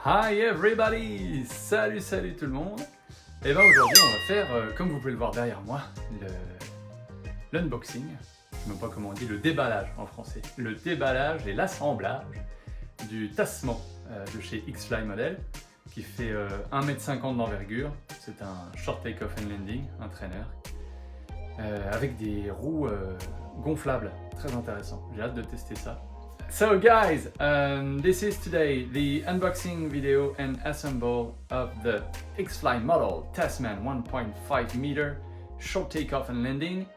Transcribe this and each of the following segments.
Hi everybody! Salut tout le monde! Et bien aujourd'hui on va faire, comme vous pouvez le voir derrière moi, l'unboxing, je ne sais même pas comment on dit, le déballage en français. Le déballage et l'assemblage du Tasman de chez XFly-Model qui fait 1,50 m d'envergure. C'est un short take-off and landing, un trainer, avec des roues gonflables, très intéressant. J'ai hâte de tester ça. So guys, this is today the unboxing video and assemble of the XFly-Model Tasman 1.5 meter short takeoff and landing.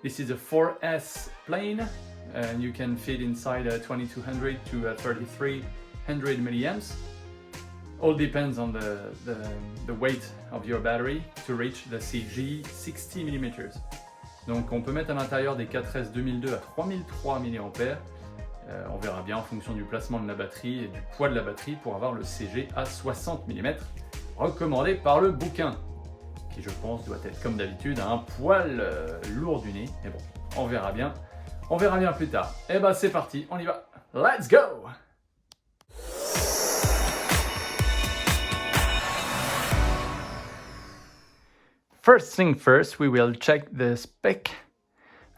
This is a 4S plane and you can fit inside a 2200 to a 3300 milliamps. All depends on the weight of your battery to reach the CG 60 mm. Donc on peut mettre à l'intérieur des 4S 2002 à 3003 mAh. On verra bien en fonction du placement de la batterie et du poids de la batterie pour avoir le CG à 60 mm recommandé par le bouquin, qui je pense doit être comme d'habitude un poil lourd du nez, mais bon, on verra bien plus tard. Et bah c'est parti, on y va, let's go! First thing first, we will check the spec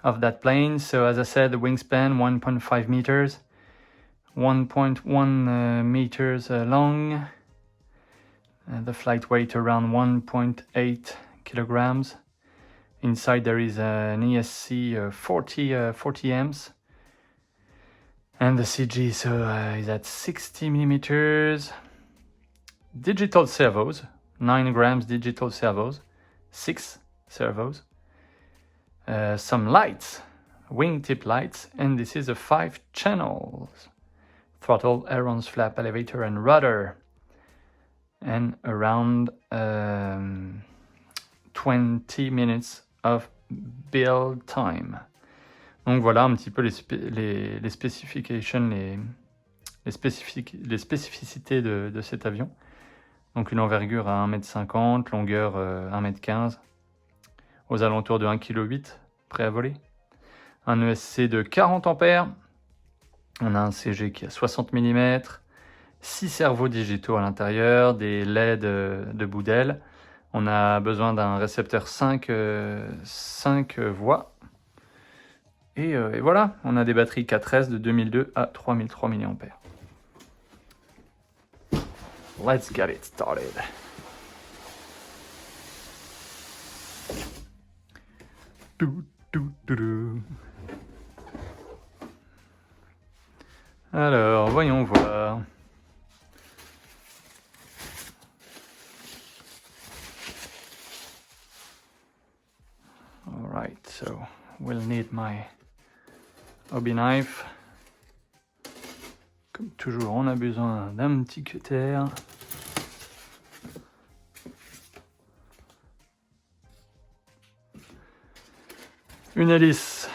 of that plane. So as I said, the wingspan 1.5 meters, 1.1 meters long, the flight weight around 1.8 kilograms. Inside there is an ESC 40 amps, and the CG is at 60 millimeters. Digital servos, 9 grams digital servos, 6 servos. Some lights, wingtip lights, and this is a 5 channels. Throttle, ailerons, flap, elevator, and rudder. And around 20 minutes of build time. Donc voilà un petit peu les specifications, les spécificités de cet avion. Donc une envergure à 1,50 m, longueur 1,15 m. Aux alentours de 1,8 kg, prêt à voler. Un ESC de 40 ampères. On a un CG qui a 60 mm, 6 servos digitaux à l'intérieur, des LED de bout d'aile. On a besoin d'un récepteur 5 voies. Et voilà, on a des batteries 4S de 2002 à 3003 mAh. Let's get it started. Alors, voyons voir. All right, so we'll need my hobby knife. Comme toujours, on a besoin d'un petit cutter. Une hélice,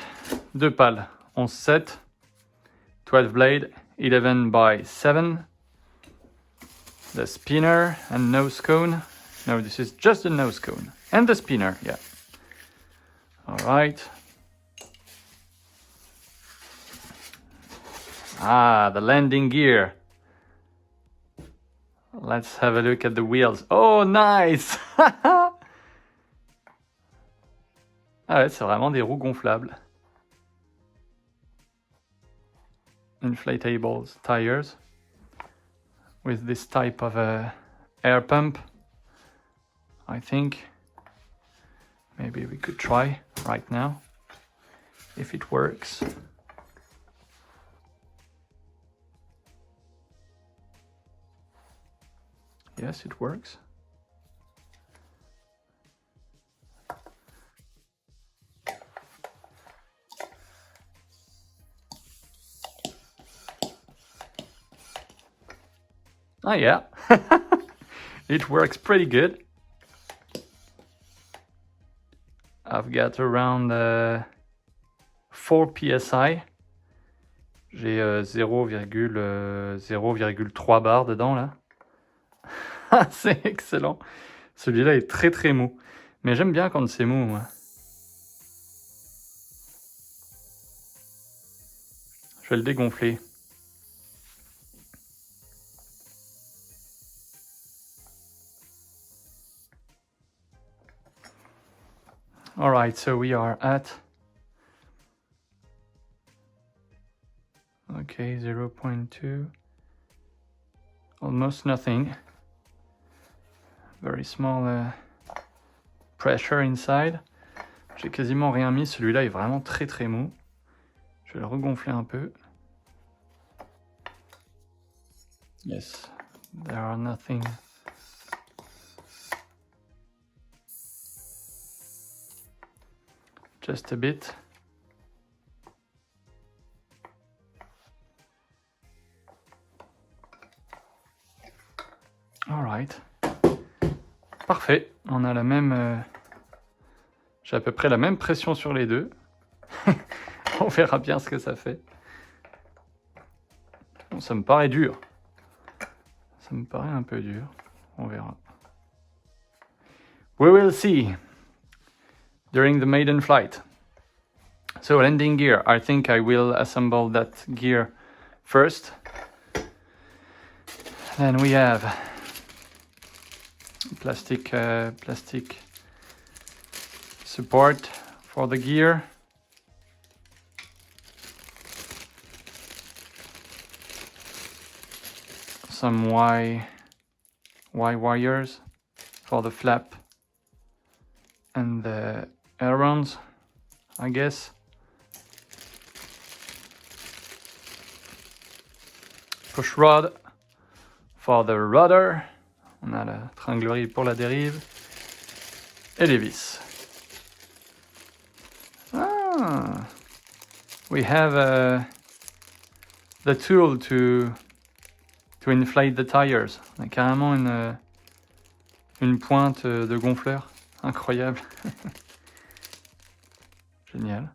2 pales, 11-7, 12 blade, 11 by 7, the spinner and nose cone. No, this is just the nose cone and the spinner, yeah. All right. Ah, the landing gear. Let's have a look at the wheels. Oh, nice! Ah ouais, c'est vraiment des roues gonflables. Inflatable tires with this type of air pump. I think maybe we could try right now if it works. Yes, it works. Oh yeah, it works pretty good. I've got around 4 psi. J'ai 0,3 bar dedans là. C'est excellent. Celui-là est très mou. Mais j'aime bien quand c'est mou, moi. Je vais le dégonfler. All right, so we are at 0.2, almost nothing. Very small pressure inside. J'ai quasiment rien mis, celui-là est vraiment très très mou. Je vais le regonfler un peu. Yes, there are nothing. Just a bit. All right. Parfait. On a la même. J'ai à peu près la même pression sur les deux. On verra bien ce que ça fait. Bon, ça me paraît dur. Ça me paraît un peu dur. On verra. We will see during the maiden flight. So landing gear. I think I will assemble that gear first. Then we have plastic support for the gear. Some Y wires for the flap and the ailerons, I guess. Push rod for the rudder. On a la tringlerie pour la dérive. Et les vis. Ah, we have the tool to inflate the tires. On a carrément une pointe de gonfleur. Incroyable. Génial.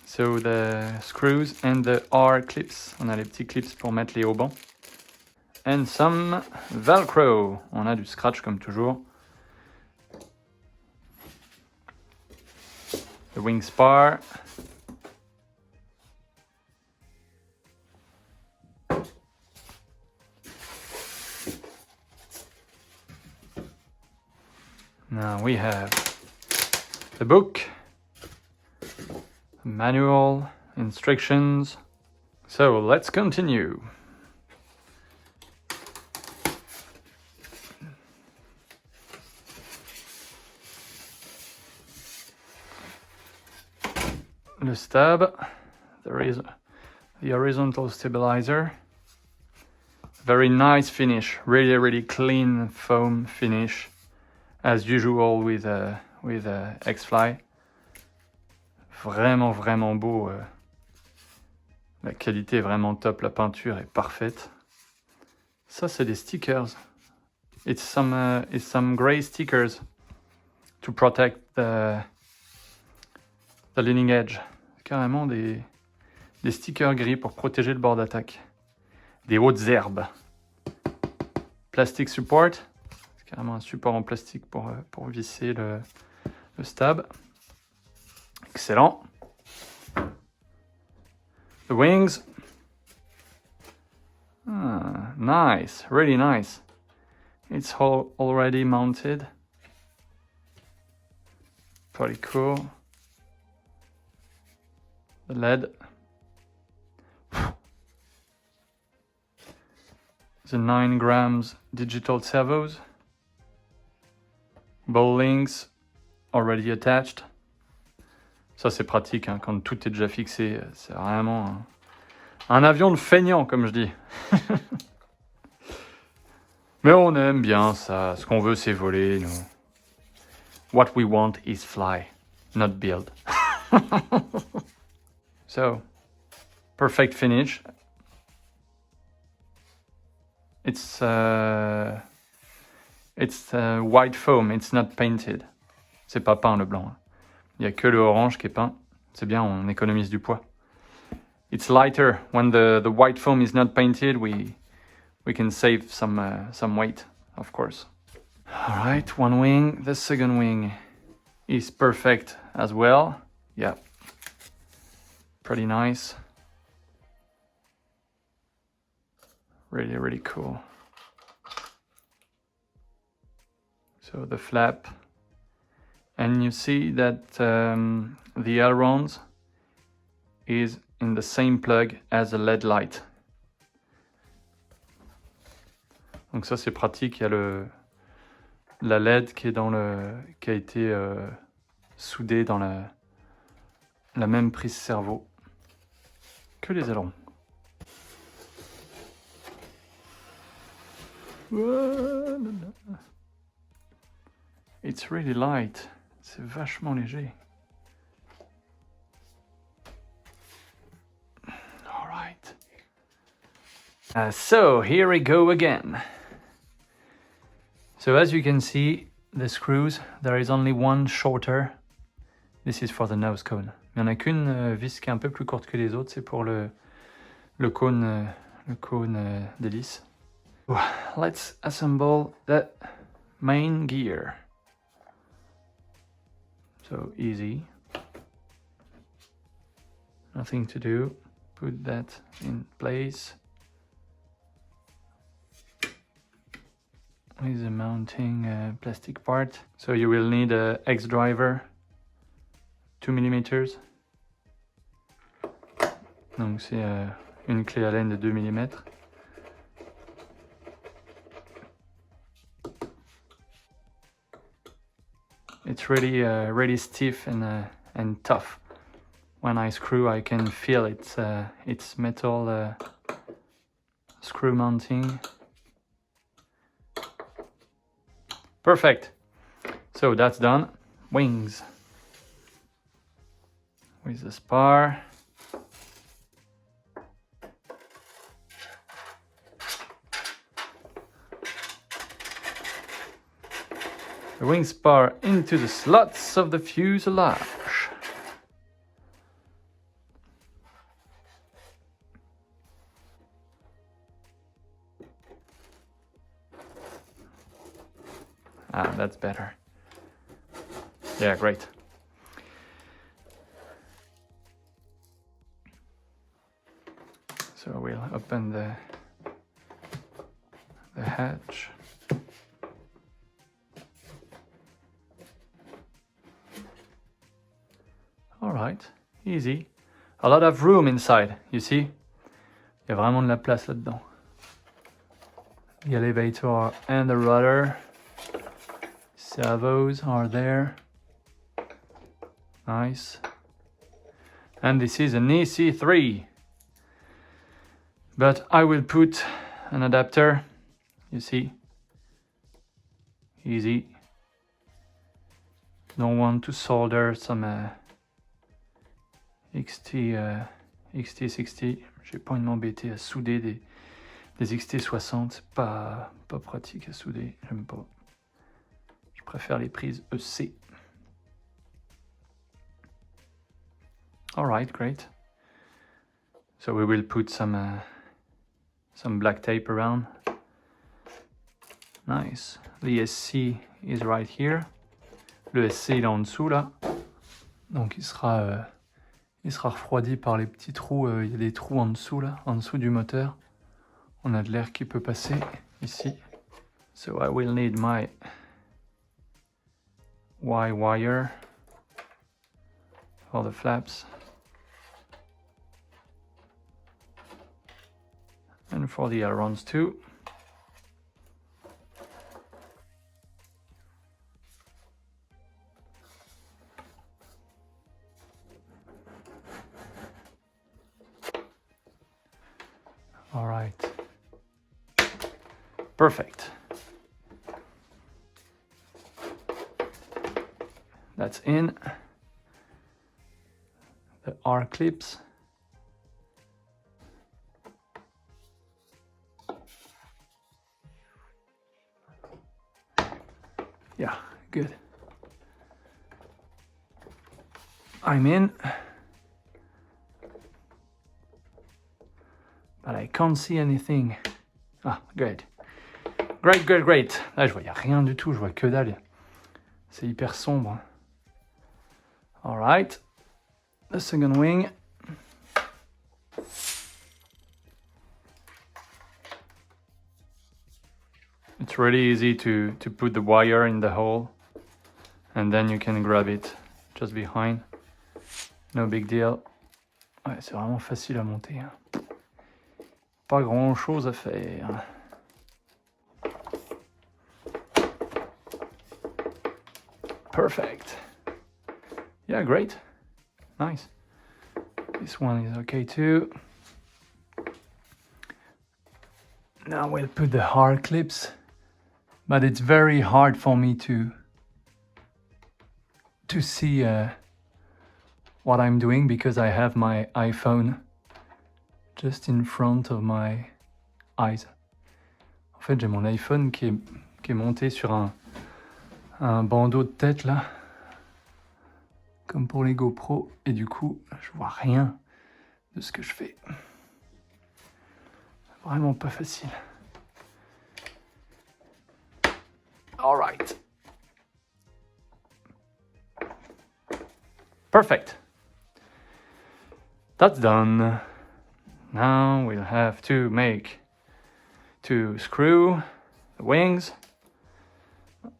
So the screws and the R clips. On a les petits clips pour mettre les haubans. And some velcro. On a du scratch comme toujours. The wing spar. Now we have the book, manual, instructions. So let's continue. The stab, there is the horizontal stabilizer. Very nice finish, really clean foam finish, as usual with XFly. Vraiment beau. La qualité est vraiment top, la peinture est parfaite. Ça c'est des stickers. It's some gray stickers to protect the leading edge. Carrément des stickers gris pour protéger le bord d'attaque. Des hautes herbes. Plastic support. C'est carrément un support en plastique pour visser le stab. Excellent. The wings. Ah, nice, really nice. It's already mounted. Pretty cool. The lead. The 9 grams Digital Servos. Ball links already attached. Ça c'est pratique hein, quand tout est déjà fixé. C'est vraiment un avion de feignant comme je dis. Mais on aime bien ça. Ce qu'on veut c'est voler. Nous. What we want is fly, not build. So, perfect finish. It's white foam, it's not painted. C'est pas peint le blanc. Il y a que le orange qui est peint. C'est bien, on économise du poids. It's lighter when the white foam is not painted. We can save some weight, of course. All right, one wing. The second wing is perfect as well. Yeah, pretty nice. Really cool. So the flap And you see that the ailerons is in the same plug as the LED light. Donc ça c'est pratique, il y a la LED qui a été soudée dans la même prise cerveau que les ailerons. It's really light, c'est vachement léger. All right. So here we go again. So as you can see, the screws, there is only one shorter. This is for the nose cone. Il n'y en a qu'une vis qui est un peu plus courte que les autres, c'est pour le cône d'hélice. Let's assemble the main gear. So easy. Nothing to do. Put that in place. With the mounting plastic part. So you will need a X driver, 2 mm. Donc c'est une clé Allen de 2 mm. It's really stiff and tough. When I screw, I can feel it's metal screw mounting. Perfect. So that's done. Wings. With the spar. The wing spar into the slots of the fuselage. Ah, that's better. Yeah, great. So we'll open the hatch. All right, easy. A lot of room inside, you see? Il y a vraiment de la place là-dedans. The elevator and the rudder. Servos are there. Nice. And this is an EC3. But I will put an adapter, you see. Easy. Don't want to solder some XT60. J'ai pas envie de m'embêter à souder des XT60. C'est pas pratique à souder, j'aime pas. Je préfère les prises EC. Alright, great. So we will put some black tape around. Nice. The SC is right here. Le SC il est en dessous là. Donc il sera refroidi par les petits trous. Il y a des trous en dessous là, en dessous du moteur. On a de l'air qui peut passer ici. So I will need my Y wire for the flaps and for the ailerons too. All right, perfect. That's in. The R clips. Yeah, good. I'm in. But I can't see anything. Ah, good. Great, great, great. Là, je voyais rien du tout, je vois que dalle. C'est hyper sombre. All right. The second wing. It's really easy to put the wire in the hole and then you can grab it just behind. No big deal. Ouais, c'est vraiment facile à monter. Hein. Pas grand chose à faire. Perfect. Yeah, great. Nice. This one is okay too. Now we'll put the hard clips, but it's very hard for me to see what I'm doing because I have my iPhone just in front of my eyes. En fait, j'ai mon iPhone qui est monté sur un bandeau de tête là, comme pour les GoPro, et du coup, je vois rien de ce que je fais. Vraiment pas facile. All right. Perfect. That's done. Now we'll have to screw the wings.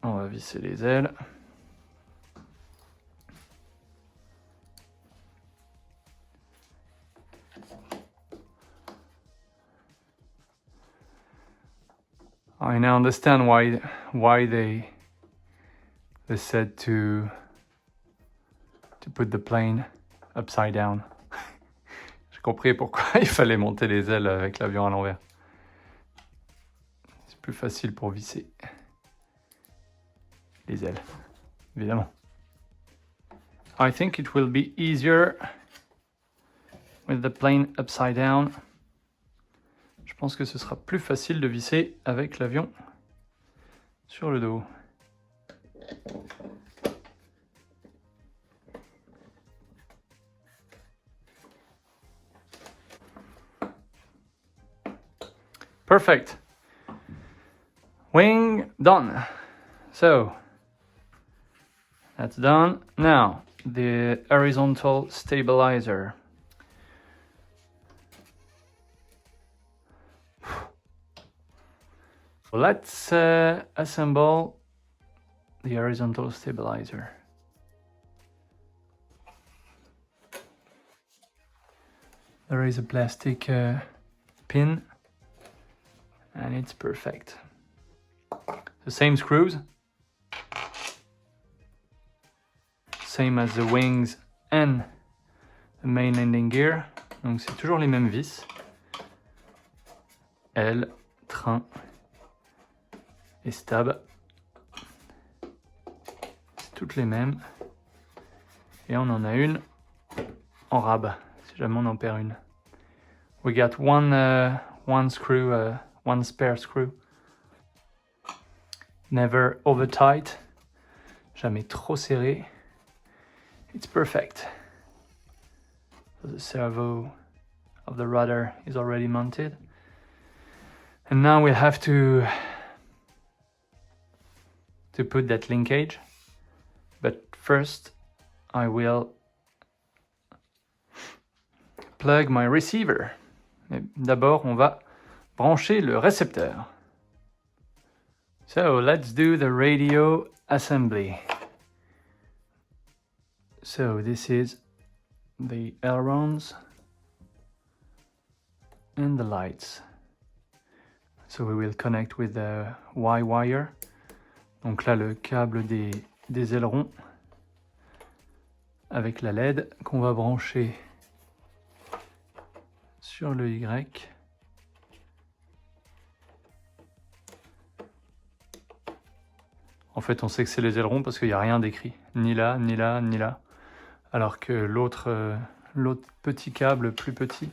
On va visser les ailes. I now understand why they said to put the plane upside down. J'ai compris pourquoi il fallait monter les ailes avec l'avion à l'envers. C'est plus facile pour visser les ailes, évidemment. I think it will be easier with the plane upside down. Je pense que ce sera plus facile de visser avec l'avion sur le dos. Perfect. Wing done. So that's done. Now the horizontal stabilizer. Let's assemble the horizontal stabilizer. There is a plastic pin and it's perfect. The same screws, same as the wings and the main landing gear. Donc c'est toujours les mêmes vis. Aile, train et stab. C'est toutes les mêmes. Et on en a une en rab, si jamais on en perd une. We got one screw, one spare screw. Never over tight. Jamais trop serré. It's perfect. So the servo of the rudder is already mounted. And now we'll have to put that linkage. But first, I will plug my receiver. Mais d'abord, on va brancher le récepteur. So let's do the radio assembly. So this is the ailerons and the lights. So we will connect with the Y wire. Donc là, le câble des ailerons avec la LED qu'on va brancher sur le Y. En fait, on sait que c'est les ailerons parce qu'il n'y a rien d'écrit, ni là, ni là, ni là. Alors que l'autre petit câble plus petit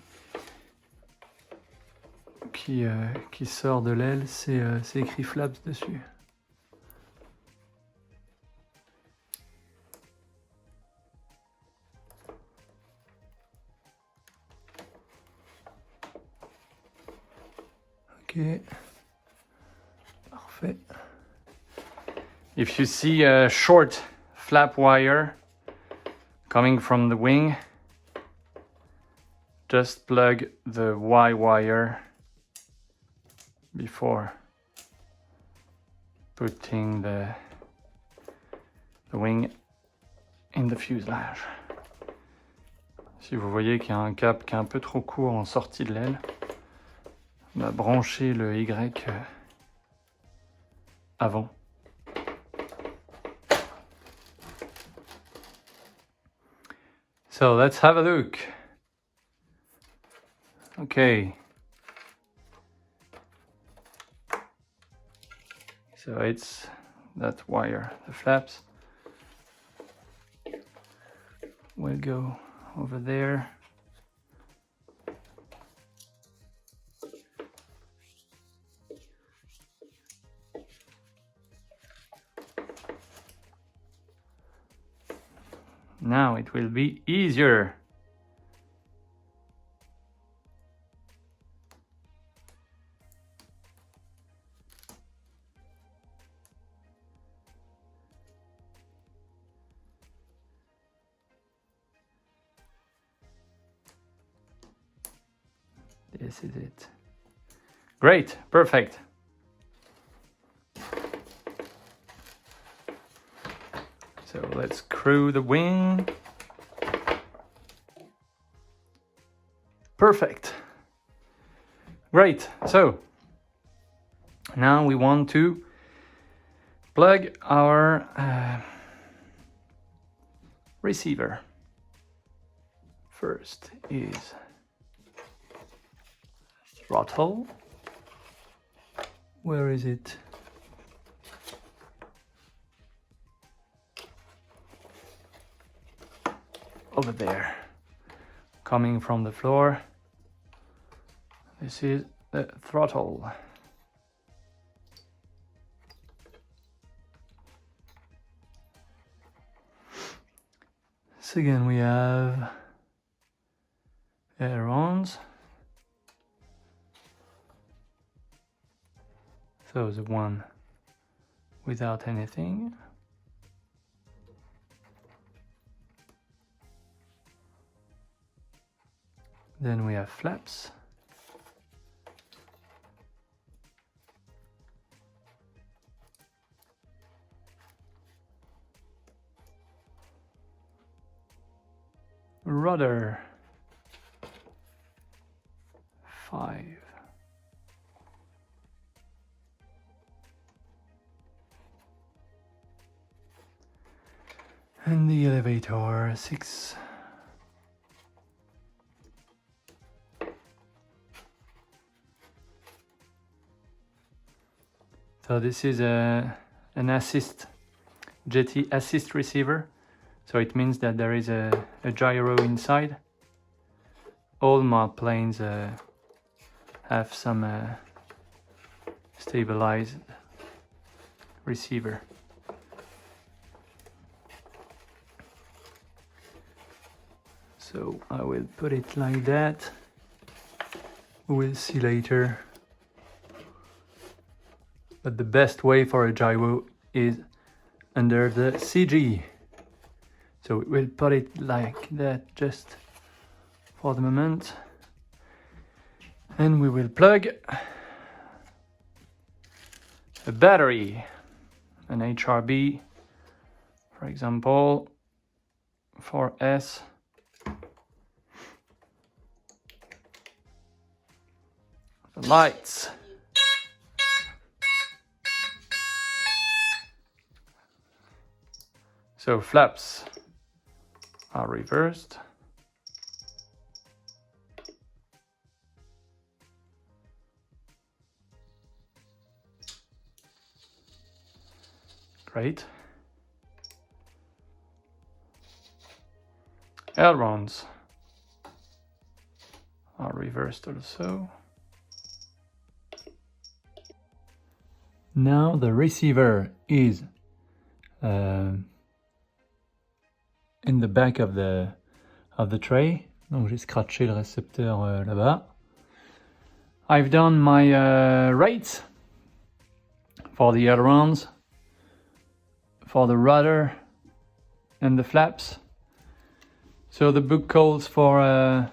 qui sort de l'aile, c'est écrit flaps dessus. Ok, parfait. If you see a short flap wire coming from the wing, just plug the Y wire before putting the the wing in the fuselage. Si vous voyez qu'il y a un cap qui est un peu trop court en sortie de l'aile, on va brancher le Y avant. So let's have a look. Okay. So it's that wire. The flaps will go over there. Now it will be easier. This is it. Great, perfect. So let's screw the wing. Perfect. Great. So now we want to plug our receiver. First is throttle. Where is it? Over there, coming from the floor. This is the throttle. Second, we have ailerons. So the one without anything. Then we have flaps. Rudder. 5. And the elevator 6. So this is an assist, Jeti assist receiver. So it means that there is a gyro inside. All my planes have some stabilized receiver. So I will put it like that. We'll see later. But the best way for a gyro is under the CG. So we'll put it like that just for the moment. And we will plug a battery, an HRB, for example, 4S. The lights. So flaps are reversed. Great. Ailerons are reversed also. Now the receiver is in the back of the tray. Donc j'ai scratché le récepteur là-bas. I've done my rates for the ailerons, for the rudder and the flaps. So the book calls for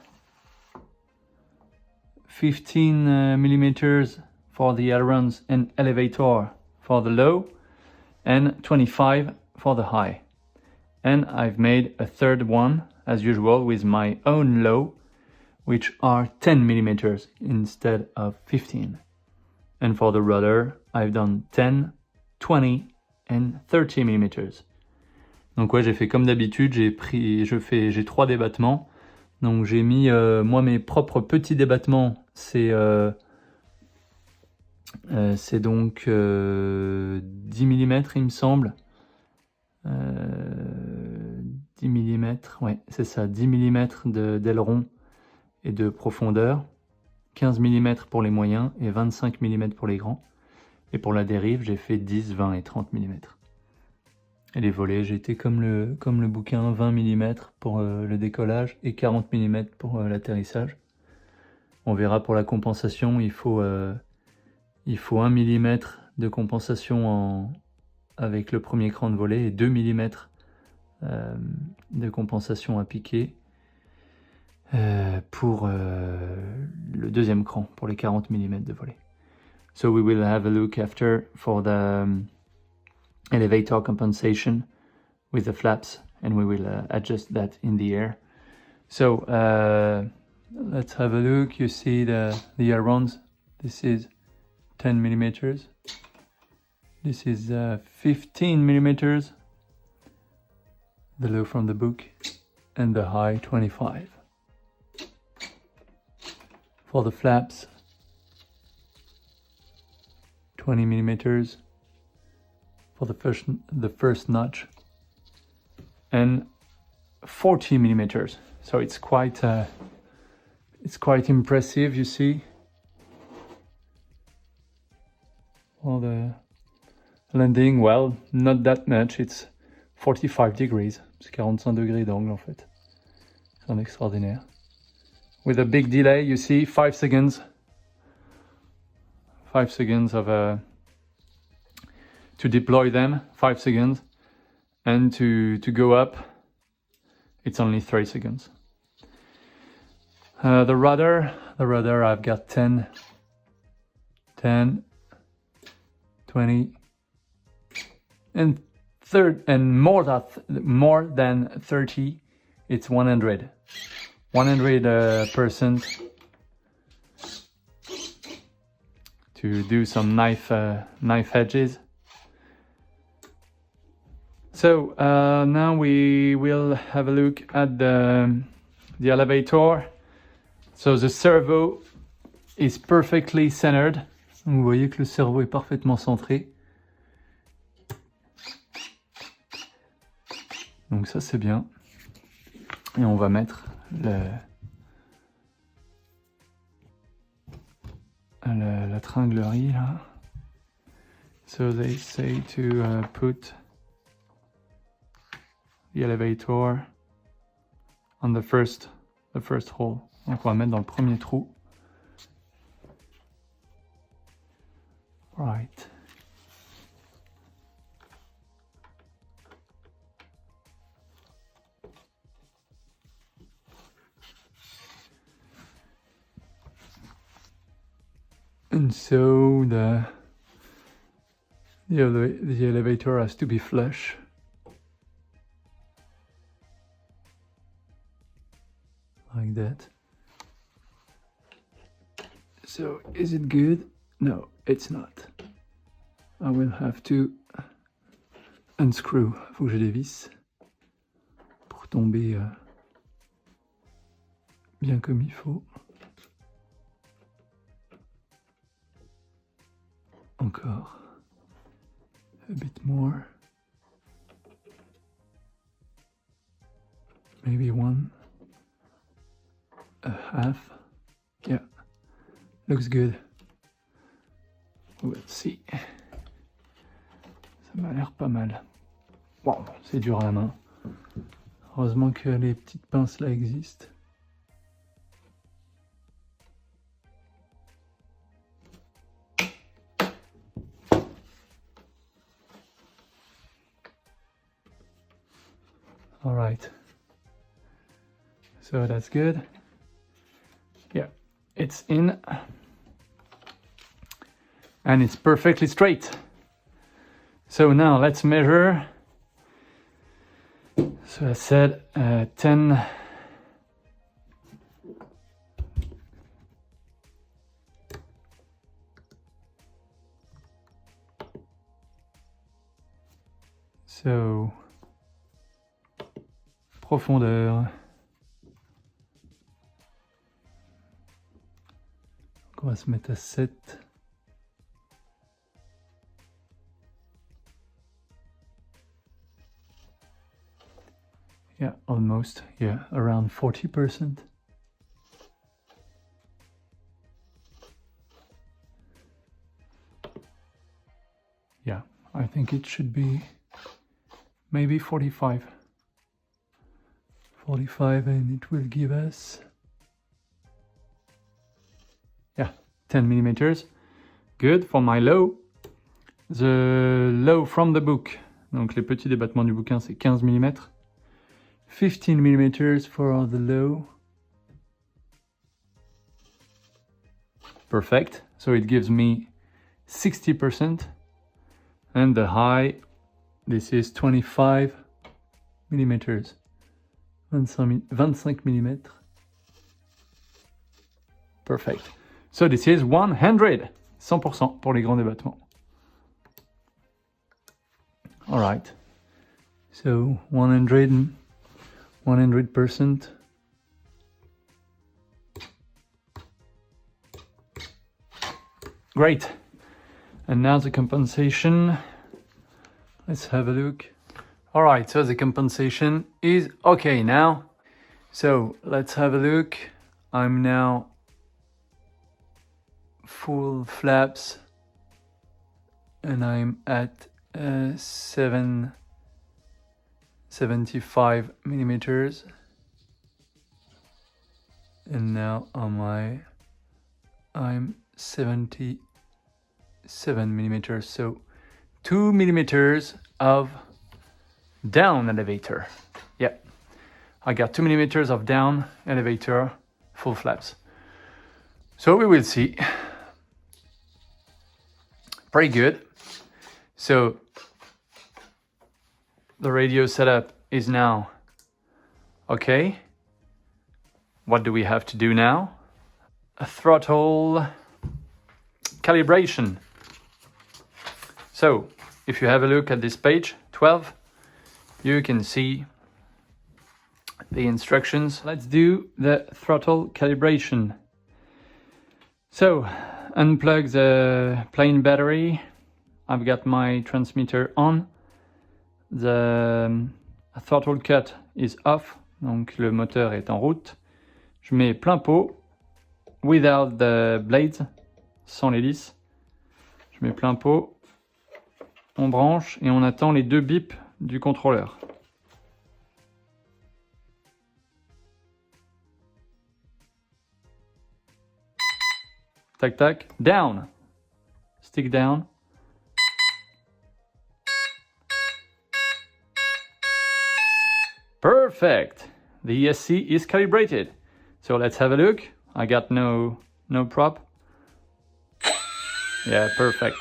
15 millimeters for the ailerons and elevator for the low, and 25 for the high. and I've made a third one, as usual, with my own low, which are 10 mm instead of 15. And for the rudder, I've done 10, 20 and 30 mm. Donc ouais, j'ai fait comme d'habitude, j'ai 3 débattements. Donc j'ai mis, moi, mes propres petits débattements, c'est donc 10 mm, il me semble. 10 mm, ouais, c'est ça, 10 mm d'aileron et de profondeur, 15 mm pour les moyens et 25 mm pour les grands. Et pour la dérive, j'ai fait 10, 20 et 30 mm. Et les volets, j'ai été comme le bouquin, 20 mm pour le décollage et 40 mm pour l'atterrissage. On verra pour la compensation, il faut 1 mm de compensation avec le premier cran de volet et 2 mm de compensation à piquer pour le deuxième cran, pour les 40 mm de volet. So we will have a look after for the elevator compensation with the flaps, and we will adjust that in the air. So let's have a look. You see the ailerons. This is 10 millimeters. This is 15 millimeters. The low from the book, and the high 25. For the flaps, 20 millimeters for the first notch, and 40 millimeters. So it's quite impressive. You see, all the landing. Well, not that much. It's 45 degrees. C'est 45 degrés d'angle en fait. C'est un extraordinaire. With a big delay, you see, 5 seconds. 5 seconds of to deploy them, 5 seconds, and to go up, it's only 3 seconds. The rudder, I've got 10, 20, and more than 30. It's 100. 100% to do some knife edges. So now we will have a look at the elevator. So the servo is perfectly centered. Vous voyez que le servo est parfaitement centré. Donc ça c'est bien. Et on va mettre la tringlerie là. So they say to put the elevator on the first hole. Donc on va mettre dans le premier trou. Right. And so the elevator has to be flush. Like that. So is it good? No, it's not. I will have to unscrew. Faut que j'ai des vis pour tomber bien comme il faut. Encore. A bit more. Maybe 1. A half. Yeah. Looks good. We'll see. Ça m'a l'air pas mal. Wow, c'est dur à la main. Heureusement que les petites pinces là existent. All right. So that's good. Yeah, it's in. And it's perfectly straight. So now let's measure. So I said 10. So, profondeur. On va se mettre à 7. Yeah, almost. Yeah, around 40%. Yeah, I think it should be maybe 45. 45, and it will give us, yeah, 10 millimeters. Good for my low. The low from the book, donc les petits débattements du bouquin, c'est 15 mm. 15 millimeters for the low. Perfect. So it gives me 60%. And the high, this is 25 millimeters. 25 mm. Perfect. So this is 100. 100% pour les grands débattements. All right. So 100%. Great. And now the compensation. Let's have a look. All right, so the compensation is okay now. So let's have a look. I'm now full flaps and I'm at 75 millimeters. And now I'm 77 millimeters. So 2 millimeters of down elevator. Yep, I got 2 millimeters of down elevator, full flaps. So we will see. Pretty good. So the radio setup is now okay. What do we have to do now? A throttle calibration. So if you have a look at this page 12, you can see the instructions. Let's do the throttle calibration. So unplug the plane battery. I've got my transmitter on. The throttle cut is off, donc le moteur est en route. Je mets plein pot, without the blades, sans l'hélice. Je mets plein pot, on branche et on attend les 2 bips du contrôleur. Tac tac, down. Stick down. Perfect. The ESC is calibrated. So let's have a look. I got no prop. Yeah, perfect.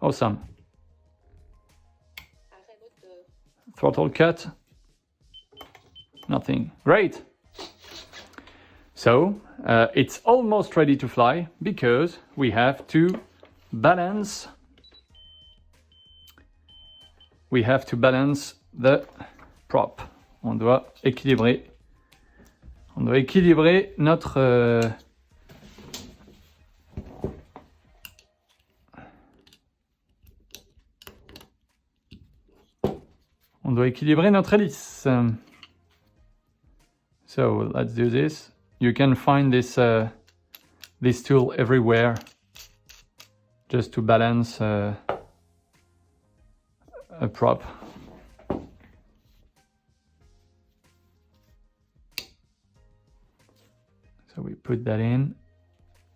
Awesome. Throttle cut. Nothing. Great. So it's almost ready to fly because we have to balance. We have to balance the prop. On doit équilibrer notre on doit équilibrer notre hélice. So let's do this. You can find this tool everywhere, just to balance a prop. So we put that in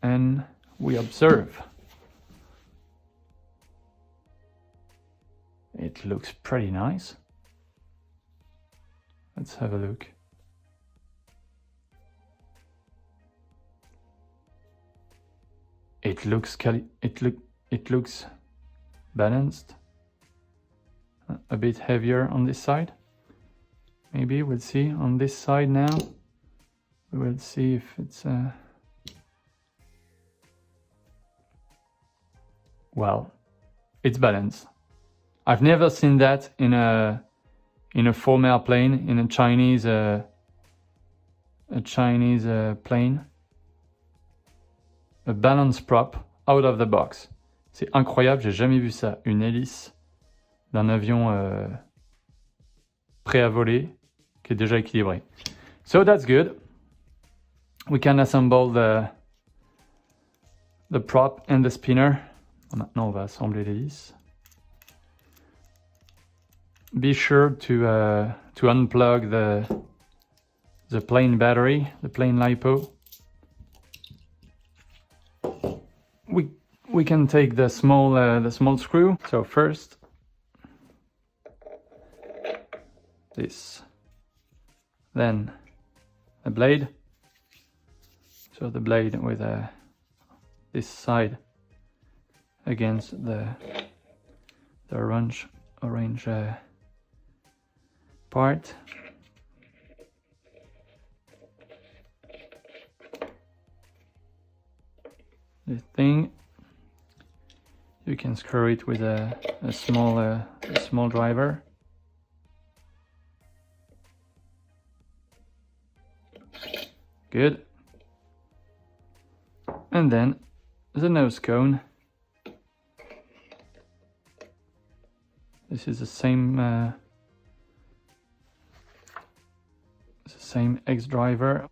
and we observe. It looks pretty nice. Let's have a look. It looks balanced. A bit heavier on this side. Maybe we'll see on this side now. We will see if it's well, it's balanced. I've never seen that in a former airplane, in a Chinese plane. A balance prop out of the box. C'est incroyable, j'ai jamais vu ça. Une hélice d'un avion prêt à voler qui est déjà équilibré. So that's good. We can assemble the prop and the spinner. Maintenant, on va assembler l'hélice. Be sure to unplug the plane battery, the plane LiPo. We can take the small screw. So first, this, then a blade. So the blade with this side against the orange part. This thing, you can screw it with a small driver. Good. And then the nose cone. This is the same X driver.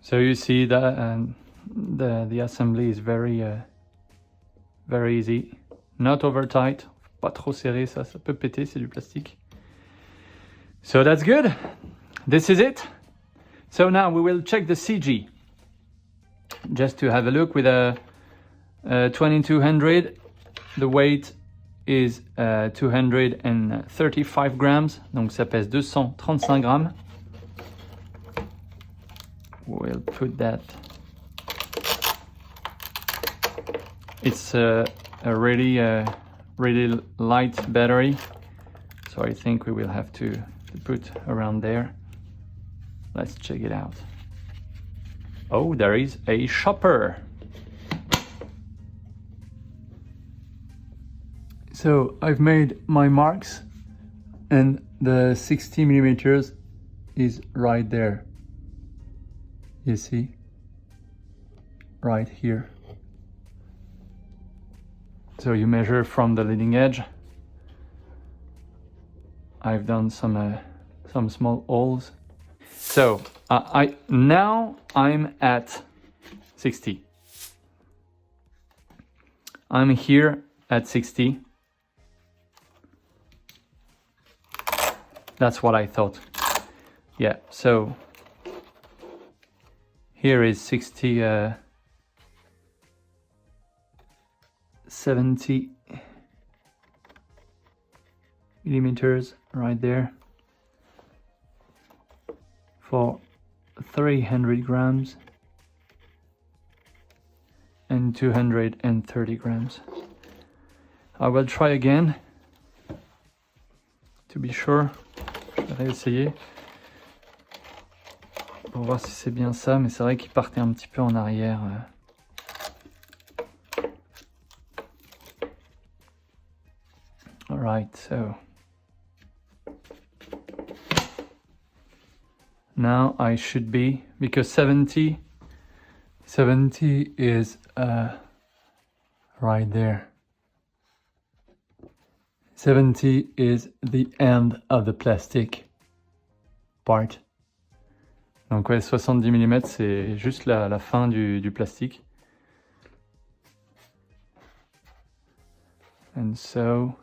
So you see that the assembly is very easy, not over tight, pas trop serré, ça peut péter, c'est du plastique. So that's good. This is it. So now we will check the CG. Just to have a look with a 2200, the weight is 235 grams, donc ça pèse 235 grammes. We'll put that. It's a really light battery, so I think we will have to put around there. Let's check it out. Oh, there is a chopper. So I've made my marks, and the 60 millimeters is right there. You see, right here. So you measure from the leading edge. I've done some small holes. So now I'm at 60. I'm here at 60. That's what I thought. Yeah, so here is 60, 70 millimeters right there for 300 grams and 230 grams. I will try again to be sure. Je vais réessayer pour voir si c'est bien ça, mais c'est vrai qu'il partait un petit peu en arrière. Alright, so now I should be, because 70 is right there. 70 is the end of the plastic part. Donc ouais, 70 mm, c'est juste la fin du plastique. And so,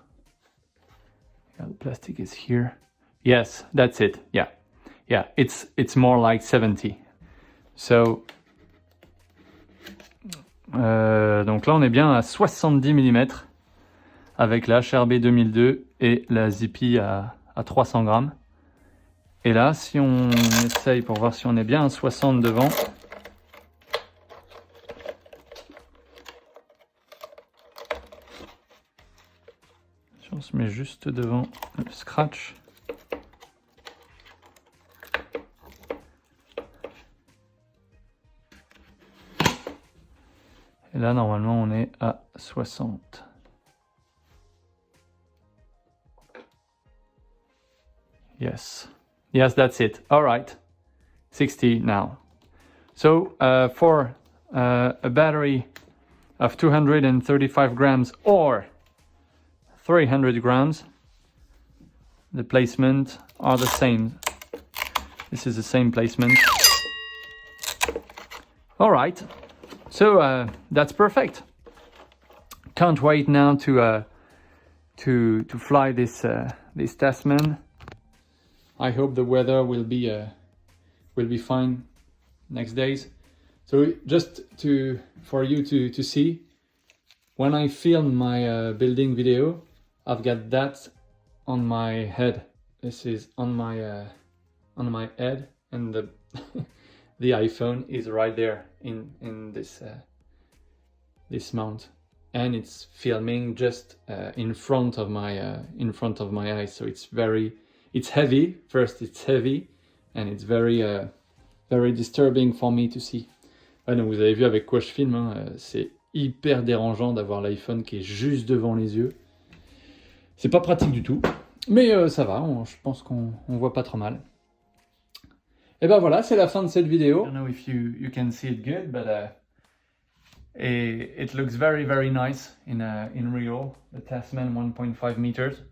yeah, the plastic is here. Yes, that's it. Yeah, it's more like 70. So, donc là on est bien à 70 mm avec la HRB 2002 et la Zippy à 300 grammes. Et là, si on essaye pour voir si on est bien à 60 devant, si on se met juste devant le scratch, et là, normalement, on est à 60. Yes, that's it. All right, 60 now. So for a battery of 235 grams or 300 grams, the placement are the same. This is the same placement. All right, so that's perfect. Can't wait now to fly this Tasman. I hope the weather will be fine next days. So just for you to see, when I film my building video, I've got that on my head. This is on my head, and the the iPhone is right there in this mount, and it's filming just in front of my eyes. So it's heavy. First, it's heavy, and it's very disturbing for me to see. Ouais, donc vous avez vu avec quoi je filme, hein, c'est hyper dérangeant d'avoir l'iPhone qui est juste devant les yeux. C'est pas pratique du tout, mais ça va, je pense qu'on voit pas trop mal. Et ben voilà, c'est la fin de cette vidéo. I don't know if you can see it good, but it looks very nice in real, the Tasman 1.5 meters.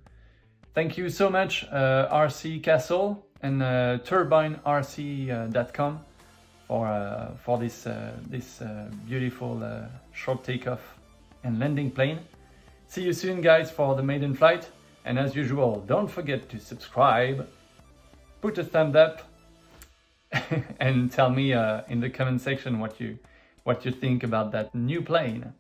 Thank you so much, RC Castle and turbinerc.com for this beautiful short takeoff and landing plane. See you soon, guys, for the Maiden Flight. And as usual, don't forget to subscribe, put a thumbs up, and tell me in the comment section what you think about that new plane.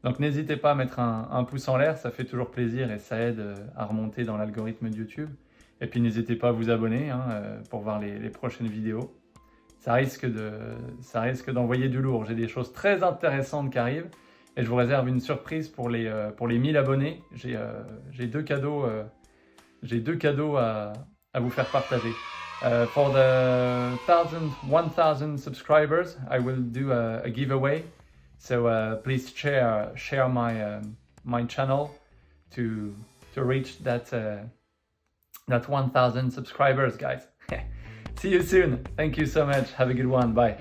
Donc n'hésitez pas à mettre un pouce en l'air, ça fait toujours plaisir et ça aide à remonter dans l'algorithme de YouTube. Et puis n'hésitez pas à vous abonner pour voir les prochaines vidéos. Ça risque d'envoyer du lourd. J'ai des choses très intéressantes qui arrivent et je vous réserve une surprise pour les 1000 abonnés. J'ai deux cadeaux à vous faire partager. For the 1000 subscribers, I will do a giveaway. So please share my channel to reach that 1000 subscribers, guys. See you soon. Thank you so much. Have a good one. Bye.